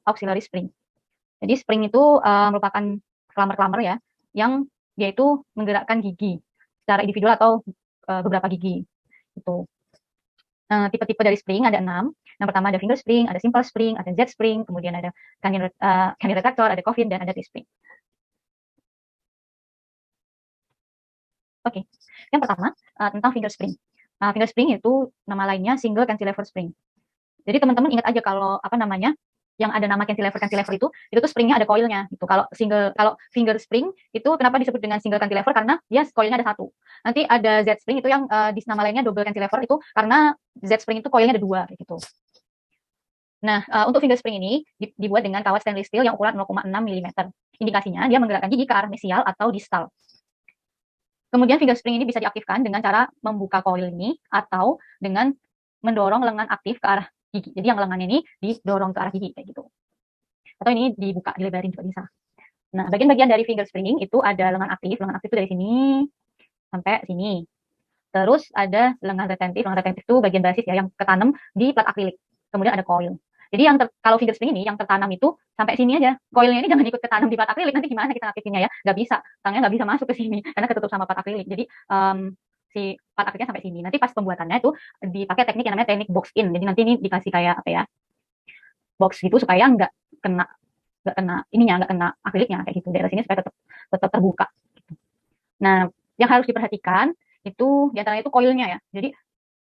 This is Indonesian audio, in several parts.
auxiliary spring. Jadi spring itu merupakan klamber-klamber ya, yang dia itu menggerakkan gigi secara individual atau beberapa gigi. Itu. Tipe-tipe dari spring ada 6. Yang pertama ada finger spring, ada simple spring, ada Z spring, kemudian ada canine retractor, ada coffin, dan ada T-spring. Oke, yang pertama tentang finger spring. Finger spring itu nama lainnya single cantilever spring. Jadi teman-teman ingat aja kalau apa namanya, yang ada nama cantilever itu tuh springnya ada coilnya gitu. Kalau finger spring itu kenapa disebut dengan single cantilever, karena dia coilnya ada satu. Nanti ada Z spring itu yang di nama lainnya double cantilever, itu karena Z spring itu coilnya ada dua kayak gitu. Nah, untuk finger spring ini dibuat dengan kawat stainless steel yang ukuran 0,6 mm. Indikasinya dia menggerakkan gigi ke arah mesial atau distal. Kemudian finger spring ini bisa diaktifkan dengan cara membuka coil ini atau dengan mendorong lengan aktif ke arah gigi. Jadi yang lengannya ini didorong ke arah gigi kayak gitu. Atau ini dibuka, dilebarin juga bisa. Nah, bagian-bagian dari finger spring itu ada lengan aktif. Lengan aktif itu dari sini sampai sini. Terus ada lengan retentif. Lengan retentif itu bagian basis ya yang ketanam di plat akrilik. Kemudian ada coil. Jadi kalau finger spring ini yang tertanam itu sampai sini aja. Coilnya ini jangan ikut ketanam di plat akrilik. Nanti gimana kita aktifnya ya? Nggak bisa. Tangannya nggak bisa masuk ke sini karena ketutup sama plat akrilik. Jadi si plat akriliknya sampai sini. Nanti pas pembuatannya itu dipakai teknik yang namanya teknik box in. Jadi nanti ini dikasih kayak apa ya? Box gitu supaya nggak kena ininya, nggak kena akriliknya kayak gitu. Daerah sini supaya tetap terbuka. Gitu. Nah, yang harus diperhatikan itu diantaranya itu coilnya ya. Jadi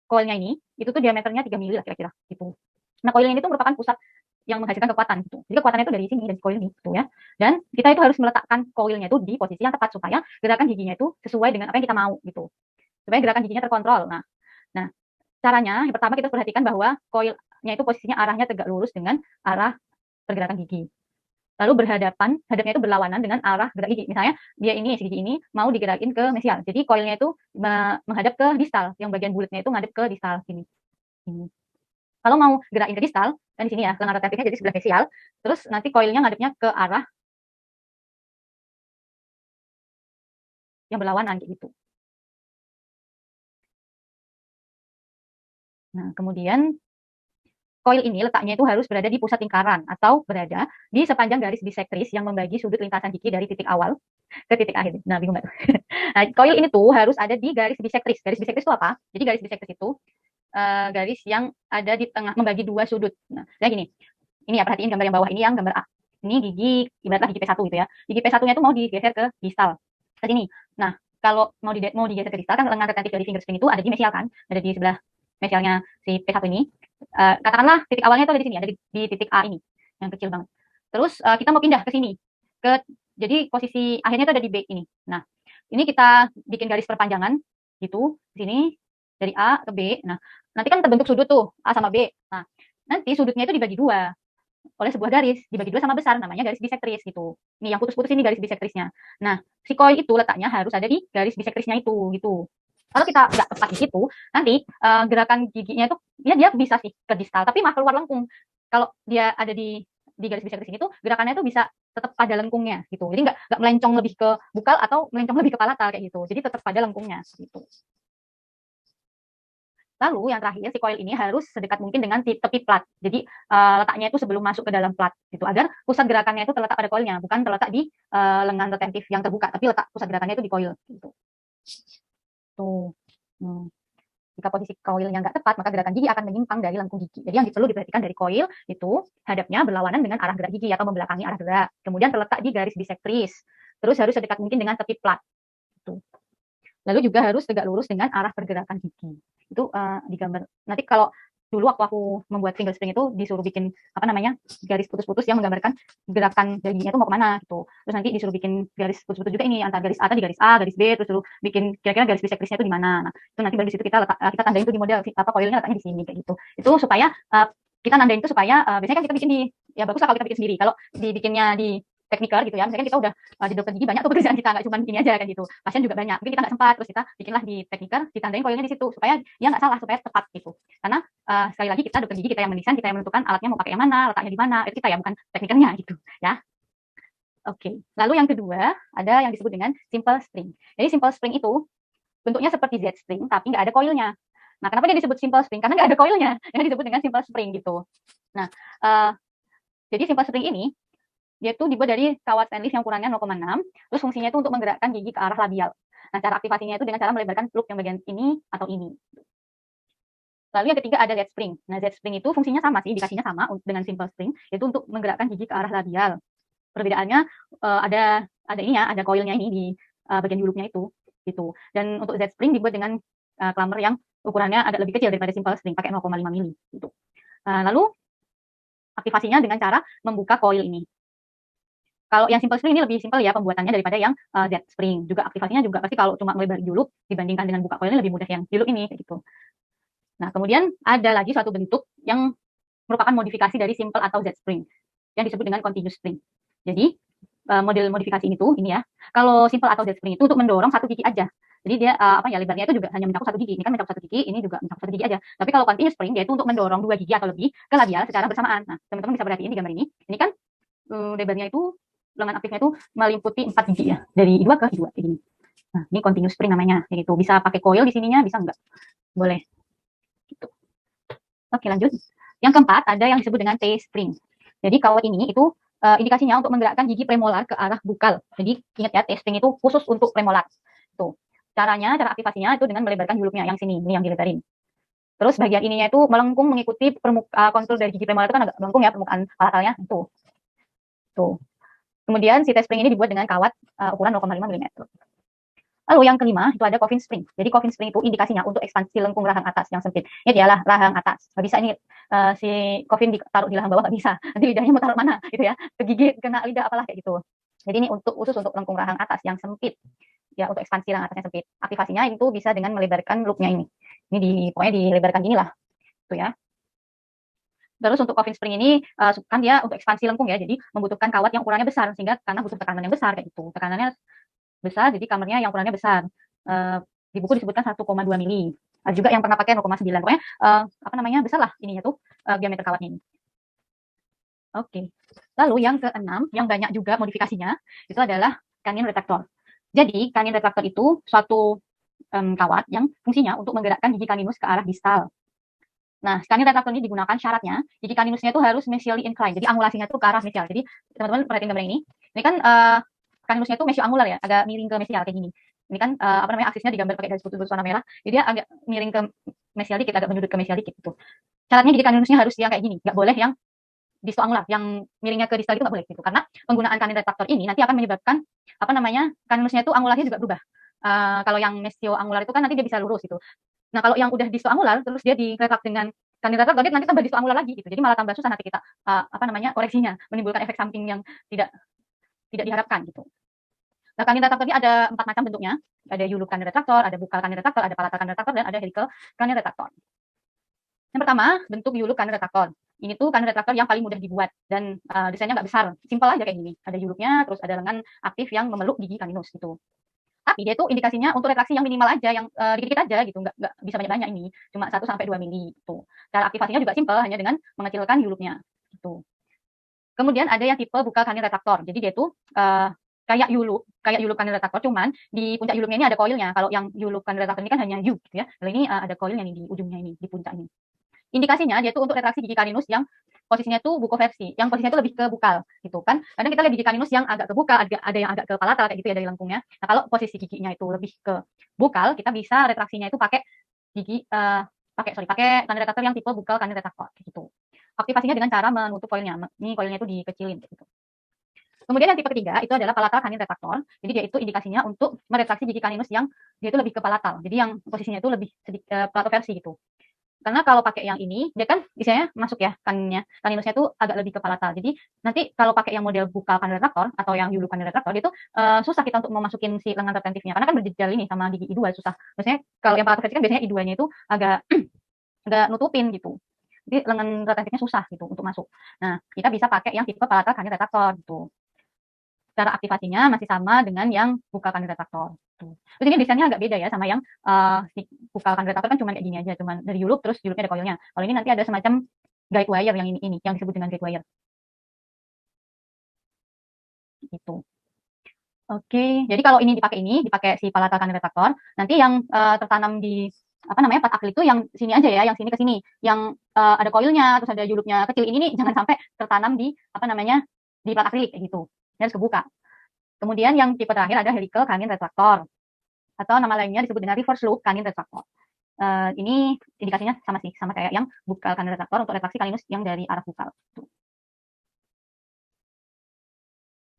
coilnya ini itu tuh diameternya 3 mili lah kira-kira gitu. Nah, coil ini tuh merupakan pusat yang menghasilkan kekuatan gitu. Jadi kekuatannya itu dari sini, dari coil ini gitu ya. Dan kita itu harus meletakkan coilnya itu di posisi yang tepat supaya gerakan giginya itu sesuai dengan apa yang kita mau gitu. Supaya gerakan giginya terkontrol. Nah, caranya yang pertama kita perhatikan bahwa coilnya itu posisinya arahnya tegak lurus dengan arah pergerakan gigi. Lalu hadapnya itu berlawanan dengan arah gerak gigi. Misalnya dia ini, si gigi ini mau digerakin ke mesial. Jadi coilnya itu menghadap ke distal, yang bagian bulatnya itu ngadep ke distal sini. Ini. Kalau mau gerakin ke distal, dan di sini ya, lengan rotatifnya jadi sebelah mesial, terus nanti coilnya ngadepnya ke arah yang berlawanan kayak gitu. Nah, kemudian coil ini letaknya itu harus berada di pusat lingkaran atau berada di sepanjang garis bisektris yang membagi sudut lintasan gigi dari titik awal ke titik akhir. Nah, bingung nggak? Nah, coil ini tuh harus ada di garis bisektris. Garis bisektris itu apa? Jadi garis bisektris itu garis yang ada di tengah membagi dua sudut. Nah, kayak gini. Ini ya, perhatiin gambar yang bawah ini yang gambar A. Ini gigi, ibaratlah gigi P1 gitu ya. Gigi P1-nya itu mau digeser ke distal. Ke sini. Nah, kalau mau digeser ke distal kan lengan retentif dari finger spring itu ada di mesial kan? Ada di sebelah mesialnya si P1 ini. Katakanlah titik awalnya itu ada di sini, ada di titik A ini yang kecil banget. Terus kita mau pindah ke sini. Jadi posisi akhirnya itu ada di B ini. Nah, ini kita bikin garis perpanjangan gitu di sini dari A ke B. Nah, nanti kan terbentuk sudut tuh A sama B. Nah, nanti sudutnya itu dibagi dua oleh sebuah garis, dibagi dua sama besar, namanya garis bisektris gitu. Ini yang putus-putus ini garis bisektrisnya. Nah, si coil itu letaknya harus ada di garis bisektrisnya itu gitu. Kalau kita nggak tepat di situ, nanti gerakan giginya itu ya dia bisa sih ke distal, tapi malah keluar lengkung. Kalau dia ada di garis bisektris ini tuh gerakannya tuh bisa tetap pada lengkungnya gitu. Jadi nggak melencong lebih ke bukal atau melencong lebih ke palatal kayak gitu. Jadi tetap pada lengkungnya gitu. Lalu yang terakhir si coil ini harus sedekat mungkin dengan tepi plat. Jadi letaknya itu sebelum masuk ke dalam plat gitu agar pusat gerakannya itu terletak pada coilnya, bukan terletak di lengan retentif yang terbuka, tapi letak pusat gerakannya itu di coil gitu. Tuh. Jika posisi coilnya nggak tepat, maka gerakan gigi akan menyimpang dari lengkung gigi. Jadi yang perlu diperhatikan dari coil itu hadapnya berlawanan dengan arah gerak gigi atau membelakangi arah gerak. Kemudian terletak di garis bisektris. Terus harus sedekat mungkin dengan tepi plat. Gitu. Lalu juga harus tegak lurus dengan arah pergerakan gigi. Itu digambar. Nanti kalau dulu waktu aku membuat finger spring itu disuruh bikin apa namanya garis putus-putus yang menggambarkan gerakan dari giginya itu mau kemana gitu. Terus nanti disuruh bikin garis putus-putus juga ini antara garis A tadi garis A, garis B, terus suruh bikin kira-kira garis bisektrisnya itu di mana. Nah, itu nanti baru di situ kita tandain itu di model apa coilnya letaknya di sini kayak gitu. Itu supaya kita nandain itu supaya biasanya kan kita bikin ya bagus lah kalau kita bikin sendiri. Kalau dibikinnya di tekniker gitu ya, misalkan kita udah di dokter gigi banyak tuh pekerjaan kita, nggak cuma ini aja kan gitu, pasien juga banyak, mungkin kita nggak sempat, terus kita bikinlah di tekniker, ditandain coilnya di situ supaya dia nggak salah, supaya tepat gitu. Karena sekali lagi kita dokter gigi, kita yang mendesain, kita yang menentukan alatnya mau pakai yang mana, letaknya di mana, itu kita ya, bukan teknikernya gitu ya. Oke, lalu yang kedua ada yang disebut dengan simple spring. Jadi simple spring itu bentuknya seperti Z spring tapi nggak ada coilnya. Nah, kenapa dia disebut simple spring? Karena nggak ada coilnya, yang disebut dengan simple spring gitu. Nah, Jadi simple spring ini dia tuh dibuat dari kawat stainless yang ukurannya 0,6, terus fungsinya itu untuk menggerakkan gigi ke arah labial. Nah, cara aktivasinya itu dengan cara melebarkan loop yang bagian ini atau ini. Lalu yang ketiga ada Z spring. Nah, Z spring itu fungsinya sama sih, indikasinya sama dengan simple spring, yaitu untuk menggerakkan gigi ke arah labial. Perbedaannya ada ini ya, ada coilnya ini di bagian loopnya itu, gitu. Dan untuk Z spring dibuat dengan clamper yang ukurannya agak lebih kecil daripada simple spring, pakai 0,5 mili, gitu. Lalu aktivasinya dengan cara membuka coil ini. Kalau yang simple spring ini lebih simpel ya pembuatannya daripada yang Z spring. Juga aktivasinya juga pasti kalau cuma melebar loop dibandingkan dengan buka coil ini lebih mudah yang loop ini, kayak gitu. Nah, kemudian ada lagi suatu bentuk yang merupakan modifikasi dari simple atau Z spring yang disebut dengan continuous spring. Jadi model modifikasi ini tuh ini ya. Kalau simple atau Z spring itu untuk mendorong satu gigi aja. Jadi dia lebarnya itu juga hanya mencakup satu gigi. Ini kan mencakup satu gigi, ini juga mencakup satu gigi aja. Tapi kalau continuous spring dia itu untuk mendorong dua gigi atau lebih ke labial secara bersamaan. Nah, teman-teman bisa perhatiin di gambar ini. Ini kan lebarnya itu lengan aktifnya itu meliputi 4 gigi ya. Dari I2 ke I2 kayak gini. Nah, ini continuous spring namanya. Kayak gitu. Bisa pakai coil di sininya, bisa enggak? Boleh. Gitu. Oke, lanjut. Yang keempat ada yang disebut dengan T-spring. Jadi kawat ini itu indikasinya untuk menggerakkan gigi premolar ke arah bukal. Jadi ingat ya, T-spring itu khusus untuk premolar. Tuh. Cara aktivasinya itu dengan melebarkan julupnya yang sini, ini yang dilebarin. Terus bagian ininya itu melengkung mengikuti kontur dari gigi premolar itu kan agak melengkung ya permukaan palatalnya. Tuh. Kemudian si T-spring ini dibuat dengan kawat ukuran 0,5 mm. Lalu yang kelima itu ada coffin spring. Jadi coffin spring itu indikasinya untuk ekspansi lengkung rahang atas yang sempit. Ini dialah rahang atas. Nggak bisa ini si coffin ditaruh di rahang bawah nggak bisa. Nanti lidahnya mau taruh mana gitu ya. Kegigit kena lidah apalah kayak gitu. Jadi ini khusus untuk lengkung rahang atas yang sempit. Ya untuk ekspansi rahang atasnya sempit. Aktivasinya itu bisa dengan melebarkan loopnya ini. Ini pokoknya dilebarkan gini lah. Tuh ya. Terus untuk coffin spring ini kan dia untuk ekspansi lengkung ya. Jadi membutuhkan kawat yang ukurannya besar sehingga karena butuh tekanan yang besar kayak gitu. Tekanannya besar, jadi kamarnya yang ukurannya besar. Di buku disebutkan 1,2 mili. Ada juga yang pernah pakai 0,9. Pokoknya besar lah ininya tuh diameter kawatnya ini. Oke. Lalu yang keenam, yang banyak juga modifikasinya, itu adalah canine retractor. Jadi canine retractor itu suatu kawat yang fungsinya untuk menggerakkan gigi caninus ke arah distal. Nah, canine retractor ini digunakan syaratnya gigi caninusnya itu harus mesially incline. Jadi angulasinya itu ke arah mesial. Jadi teman-teman perhatiin gambar ini. Ini kan caninusnya itu mesio-angular ya, agak miring ke mesial kayak gini. Ini kan aksisnya digambar pakai garis putus warna merah. Jadi dia agak miring ke mesial dikit, agak menyudut ke mesial dikit gitu. Syaratnya gigi caninusnya harus yang kayak gini, nggak boleh yang distoangular, yang miringnya ke distal itu nggak boleh gitu. Karena penggunaan canine retractor ini nanti akan menyebabkan caninusnya itu angulasinya juga berubah. Kalau yang mesio-angular itu kan nanti dia bisa lurus gitu. Nah, kalau yang udah distoangular terus dia direkat dengan canine retractor nanti tambah distoangular lagi gitu. Jadi malah tambah susah nanti kita koreksinya, menimbulkan efek samping yang tidak diharapkan gitu. Nah, canine retractor ini ada 4 macam bentuknya. Ada U-loop canine retractor, ada buccal canine retractor, ada palatal canine retractor, dan ada helical canine retractor. Yang pertama, bentuk U-loop canine retractor. Ini tuh canine retractor yang paling mudah dibuat dan desainnya nggak besar, simpel aja kayak gini. Ada U-loopnya, terus ada lengan aktif yang memeluk gigi caninus gitu. Tapi dia tuh indikasinya untuk retraksi yang minimal aja, yang dikit-dikit aja gitu, nggak bisa banyak-banyak ini, cuma 1-2 mili gitu. Cara aktivasinya juga simpel, hanya dengan mengecilkan U-loopnya gitu. Kemudian ada yang tipe buccal canine retractor. Jadi dia tuh kayak U-loop canine retractor, cuman di puncak U-loopnya ini ada coilnya. Kalau yang U-loop canine retractor ini kan hanya U gitu ya. Kalau ini ada coilnya nih di ujungnya ini, di puncak ini. Indikasinya dia tuh untuk retraksi gigi caninus yang posisinya tuh bukoversi, yang posisinya tuh lebih ke bukal gitu kan. Kadang kita lihat gigi caninus yang agak ke bukal, ada yang agak ke palatal kayak gitu ya dari lengkungnya. Nah, kalau posisi giginya itu lebih ke bukal, kita bisa retraksinya itu pakai canine retractor yang tipe buccal canine retractor gitu. Aktivasinya dengan cara menutup coilnya. Ini coilnya itu dikecilin gitu. Kemudian yang tipe ketiga itu adalah palatal canine retractor. Jadi dia itu indikasinya untuk meretraksi gigi caninus yang dia itu lebih ke palatal. Jadi yang posisinya itu lebih sedikit platoversi gitu. Karena kalau pakai yang ini, dia kan isinya masuk ya caninusnya itu agak lebih ke palatal. Jadi nanti kalau pakai yang model buccal canine retractor atau yang U-loop canine retractor itu susah kita untuk memasukin si lengan retentifnya karena kan berjejal ini sama gigi I2 susah. Maksudnya kalau yang palatal versi kan biasanya I2-nya itu agak nutupin gitu. Jadi lengan retentifnya susah gitu untuk masuk. Nah, kita bisa pakai yang tipe palatal canine retractor gitu. Cara aktivasinya masih sama dengan yang buccal canine retractor. Terus ini desainnya agak beda ya sama yang si buccal canine retractor kan cuma kayak gini aja, cuma dari U-loop terus U-loopnya ada coilnya. Kalau ini nanti ada semacam guide wire yang ini yang disebut dengan guide wire. Gitu. Oke, jadi kalau ini dipakai si palatal canine retractor, nanti yang tertanam di apa namanya, plat akrilik itu yang sini aja ya, yang sini ke sini, yang ada koilnya, terus ada julupnya kecil ini nih jangan sampai tertanam di apa namanya, di plat akrilik kayak gitu. Ini harus kebuka. Kemudian yang tipe terakhir ada helical canine retractor atau nama lainnya disebut dengan reverse loop canine retractor. Ini indikasinya sama sih, sama kayak yang bukal canine retractor untuk retraksi caninus yang dari arah bukal.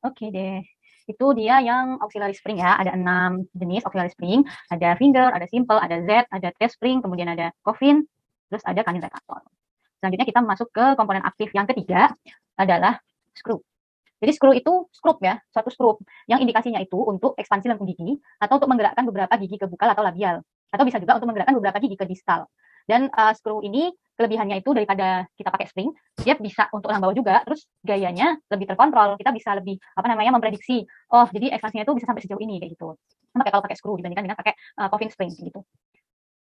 Oke deh. Itu dia yang auxiliary spring ya. Ada 6 jenis auxiliary spring. Ada finger, ada simple, ada Z, ada test spring, kemudian ada coffin, terus ada canine retractor. Selanjutnya kita masuk ke komponen aktif yang ketiga adalah screw. Jadi screw itu skrup ya, suatu skrup yang indikasinya itu untuk ekspansi lengkung gigi atau untuk menggerakkan beberapa gigi ke bukal atau labial. Atau bisa juga untuk menggerakkan beberapa gigi ke distal. Dan screw ini kelebihannya itu daripada kita pakai spring, dia bisa untuk orang bawah juga, terus gayanya lebih terkontrol, kita bisa lebih apa namanya memprediksi, oh jadi ekspansinya itu bisa sampai sejauh ini kayak gitu. Sama kayak kalau pakai screw dibandingkan dengan pakai coffin spring gitu.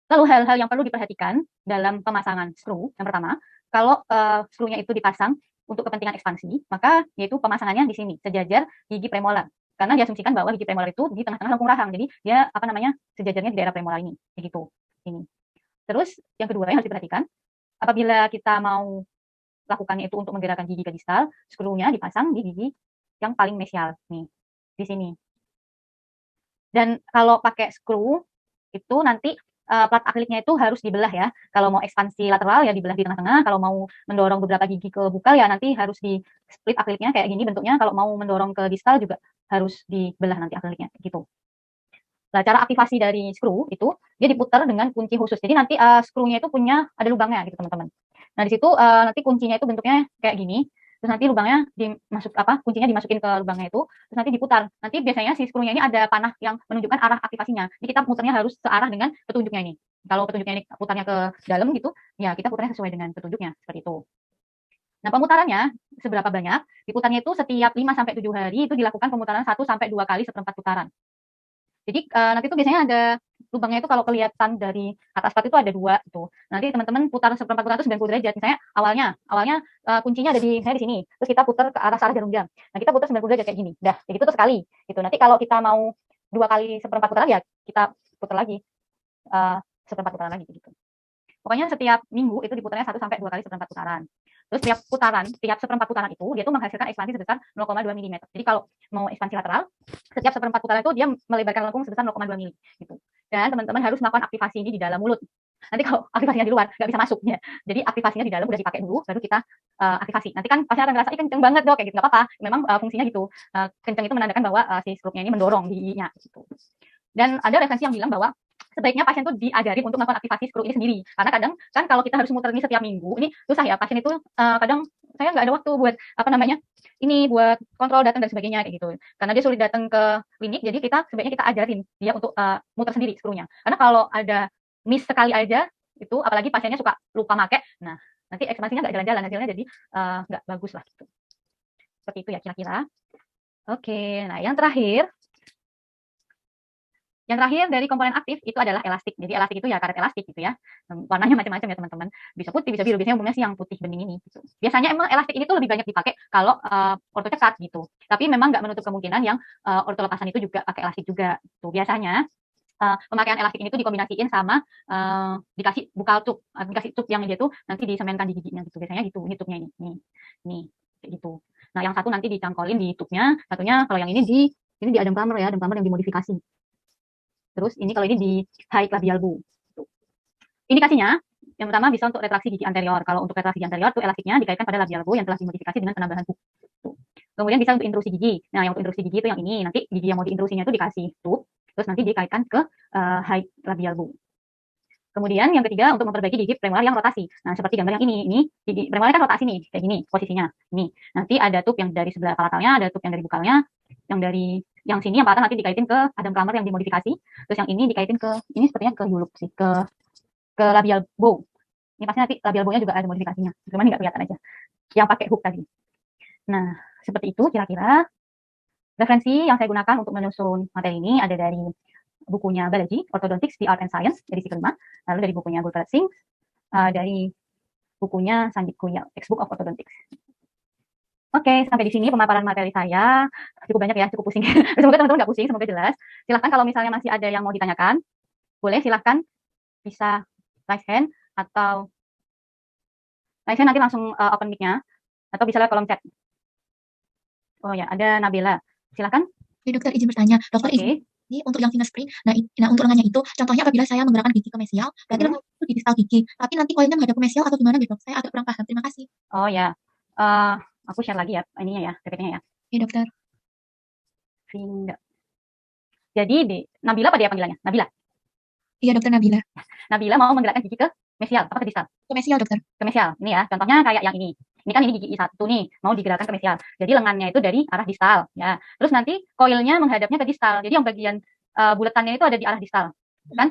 Lalu hal-hal yang perlu diperhatikan dalam pemasangan screw, yang pertama, kalau screw-nya itu dipasang untuk kepentingan ekspansi, maka yaitu pemasangannya di sini, sejajar gigi premolar. Karena diasumsikan bahwa gigi premolar itu di tengah-tengah lengkung rahang, jadi dia apa namanya sejajarnya di daerah premolar ini, kayak gitu. Ini. Terus yang kedua yang harus diperhatikan, apabila kita mau lakukannya itu untuk menggerakkan gigi ke distal, screw-nya dipasang di gigi yang paling mesial nih, di sini. Dan kalau pakai screw itu nanti plat akriliknya itu harus dibelah ya. Kalau mau ekspansi lateral ya dibelah di tengah-tengah. Kalau mau mendorong beberapa gigi ke bukal ya nanti harus di split akriliknya kayak gini bentuknya. Kalau mau mendorong ke distal juga harus dibelah nanti akriliknya gitu. Nah, cara aktivasi dari screw itu dia diputar dengan kunci khusus. Jadi nanti screw-nya itu punya ada lubangnya gitu teman-teman. Nah, di situ nanti kuncinya itu bentuknya kayak gini. Terus nanti lubangnya kuncinya dimasukin ke lubangnya itu, terus nanti diputar. Nanti biasanya si screw-nya ini ada panah yang menunjukkan arah aktivasinya. Jadi kita muternya harus searah dengan petunjuknya ini. Kalau petunjuknya ini putarnya ke dalam gitu, ya kita putarnya sesuai dengan petunjuknya seperti itu. Nah, pemutarannya seberapa banyak? Diputarnya itu setiap 5 sampai 7 hari itu dilakukan pemutaran 1 sampai 2 kali seperempat putaran. Jadi nanti tuh biasanya ada lubangnya itu kalau kelihatan dari atas plat itu ada 2 tuh. Nanti teman-teman putar seperempat putaran itu 90 derajat. Misalnya awalnya kuncinya ada di saya di sini. Terus kita putar ke arah jarum jam. Nah, kita putar 90 derajat kayak gini. Dah, kayak gitu tuh sekali. Gitu. Nanti kalau kita mau 2 kali seperempat putaran ya kita putar lagi seperempat putaran lagi gitu. Pokoknya setiap minggu itu diputarnya 1 sampai 2 kali seperempat putaran. Terus tiap seperempat putaran itu dia tuh menghasilkan ekspansi sebesar 0,2 mm. Jadi kalau mau ekspansi lateral, setiap seperempat putaran itu dia melebarkan lengkung sebesar 0,2 mm gitu. Dan teman-teman harus melakukan aktivasi ini di dalam mulut. Nanti kalau aktivasinya di luar nggak bisa masuk ya. Jadi aktivasinya di dalam udah dipakai dulu, baru kita aktivasi. Nanti kan pasti akan ngerasa kenceng banget dok kayak gitu. Nggak apa-apa. Memang fungsinya gitu. Kenceng itu menandakan bahwa si screw-nya ini mendorong giginya gitu. Dan ada referensi yang bilang bahwa sebaiknya pasien tuh diajarin untuk melakukan aktivasi screw ini sendiri. Karena kadang kan kalau kita harus muter ini setiap minggu, ini susah ya. Pasien itu kadang saya nggak ada waktu buat apa namanya ini buat kontrol datang dan sebagainya kayak gitu. Karena dia sulit datang ke klinik, jadi sebaiknya kita ajarin dia untuk muter sendiri screw-nya. Karena kalau ada miss sekali aja itu, apalagi pasiennya suka lupa make, nah nanti ekspansinya nggak jalan-jalan hasilnya jadi nggak bagus lah gitu. Seperti itu ya kira-kira. Oke, nah yang terakhir dari komponen aktif itu adalah elastik. Jadi elastik itu ya karet elastik gitu ya. Warnanya macam-macam ya teman-teman. Bisa putih, bisa biru. Biasanya umumnya sih yang putih bening ini. Gitu. Biasanya emang elastik ini tuh lebih banyak dipakai kalau orto cekat gitu. Tapi memang nggak menutup kemungkinan yang orto lepasan itu juga pakai elastik juga. Tuh biasanya pemakaian elastik ini tuh dikombinasiin sama dikasih bukal tube, dikasih tube yang dia tuh nanti disemenkan di giginya gitu. Biasanya gitu hitupnya ini. Nih kayak gitu. Nah yang satu nanti dicangkolin di tube-nya, satunya kalau yang ini di adem plumber ya, adem plumber yang dimodifikasi. Terus ini kalau ini di high labial bow. Indikasinya yang pertama bisa untuk retraksi gigi anterior. Kalau untuk retraksi gigi anterior tuh elastiknya dikaitkan pada labial bow yang telah dimodifikasi dengan penambahan hook. Kemudian bisa untuk intrusi gigi. Nah, yang untuk intrusi gigi itu yang ini. Nanti gigi yang mau diintrusinya itu dikasih tube, terus nanti dikaitkan ke high labial bow. Kemudian yang ketiga untuk memperbaiki gigi premolar yang rotasi. Nah, seperti gambar yang ini gigi premolar kan rotasi nih, kayak gini posisinya. Ini. Nanti ada tube yang dari sebelah palatalnya, ada tube yang dari bukalnya, yang sini yang palatal nanti dikaitin ke Adam Plummer yang dimodifikasi. Terus yang ini dikaitin ke ini sepertinya ke Yulup sih, ke labial bow. Ini pasti nanti labial bow-nya juga ada modifikasinya. Cuman nggak kelihatan aja. Yang pakai hook tadi. Nah, seperti itu kira-kira. Referensi yang saya gunakan untuk menyusun materi ini ada dari bukunya Balaji, Orthodontics, The Art and Science, edisi kelima. Lalu dari bukunya Gulfrat Singh, dari bukunya Sanjit Kuyal, Textbook of Orthodontics. Oke, sampai di sini pemaparan materi saya. Cukup banyak ya, cukup pusing. Semoga teman-teman nggak pusing, semoga jelas. Silahkan kalau misalnya masih ada yang mau ditanyakan, boleh silahkan bisa raise hand atau raise hand nanti langsung open mic-nya atau bisa lewat kolom chat. Oh ya, ada Nabila. Silakan. Oke, dokter izin bertanya. Dokter izin ini untuk yang finger spring. Nah, untuk lengannya itu, contohnya apabila saya menggerakkan gigi ke mesial, berarti lengan itu di distal gigi. Tapi nanti koilnya menghadap ke mesial atau gimana gitu? Saya agak kurang paham. Terima kasih. Oh ya, aku share lagi ya ininya ya, PPT-nya ya. Oke, dokter. Finger. Jadi di Nabila apa dia panggilannya? Nabila. Iya, dokter Nabila. Nabila mau menggerakkan gigi ke mesial, apa ke distal? Ke mesial, dokter. Ke mesial. Ini ya, contohnya kayak yang ini. Ini kan ini gigi I1 nih, mau digerakkan ke mesial. Jadi lengannya itu dari arah distal ya. Terus nanti koilnya menghadapnya ke distal. Jadi yang bagian buletannya itu ada di arah distal. Kan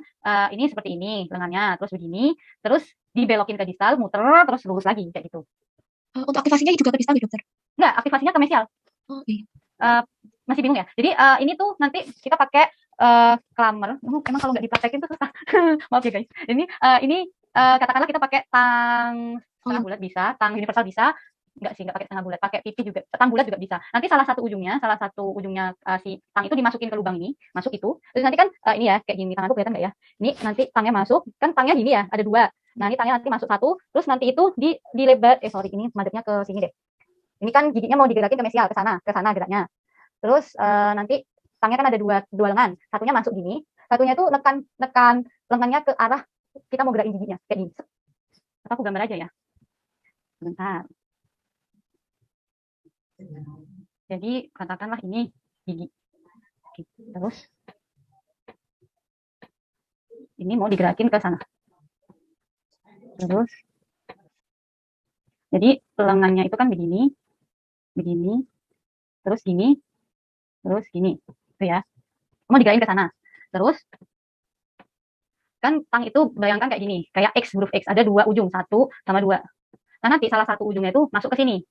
ini seperti ini lengannya, terus begini, terus dibelokin ke distal, muter, terus lurus lagi kayak gitu. Untuk aktivasinya juga ke distal ya, dokter? Enggak, aktivasinya ke mesial. Oh, oke. Masih bingung ya? Jadi ini tuh nanti kita pakai clammer. Emang kalau nggak dipraktekin tuh susah. Maaf ya guys. Ini katakanlah kita pakai tang setengah bulat bisa, tang universal bisa. Enggak sih, enggak pakai setengah bulat, pakai pipi juga. Tang bulat juga bisa. Nanti salah satu ujungnya si tang itu dimasukin ke lubang ini, masuk itu. Terus nanti kan ini ya, kayak gini, tanganku kelihatan nggak ya? Ini nanti tangnya masuk, kan tangnya gini ya, ada dua. Nah, ini tangnya nanti masuk satu, terus nanti itu dilebar, ini madepnya ke sini deh. Ini kan giginya mau digerakin ke mesial, ke sana geraknya. Terus nanti tangnya kan ada dua lengan, satunya masuk gini, satunya itu nekan lengannya ke arah kita mau gerakin giginya kayak gini. Atau aku gambar aja ya. Bentar. Jadi katakanlah ini gigi. Terus ini mau digerakin ke sana. Terus jadi lengannya itu kan begini, terus gini, itu ya. Mau digerakin ke sana. Terus kan tang itu bayangkan kayak gini, kayak X, huruf X, ada dua ujung, 1 sama 2. Nah, nanti salah satu ujungnya itu masuk ke sini,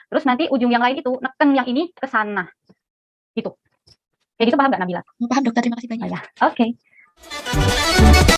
terus nanti ujung yang lain itu neken yang ini ke sana. Gitu. Kayak gitu paham nggak Nabila? Paham, dokter. Terima kasih banyak. Oh, ya. Oke.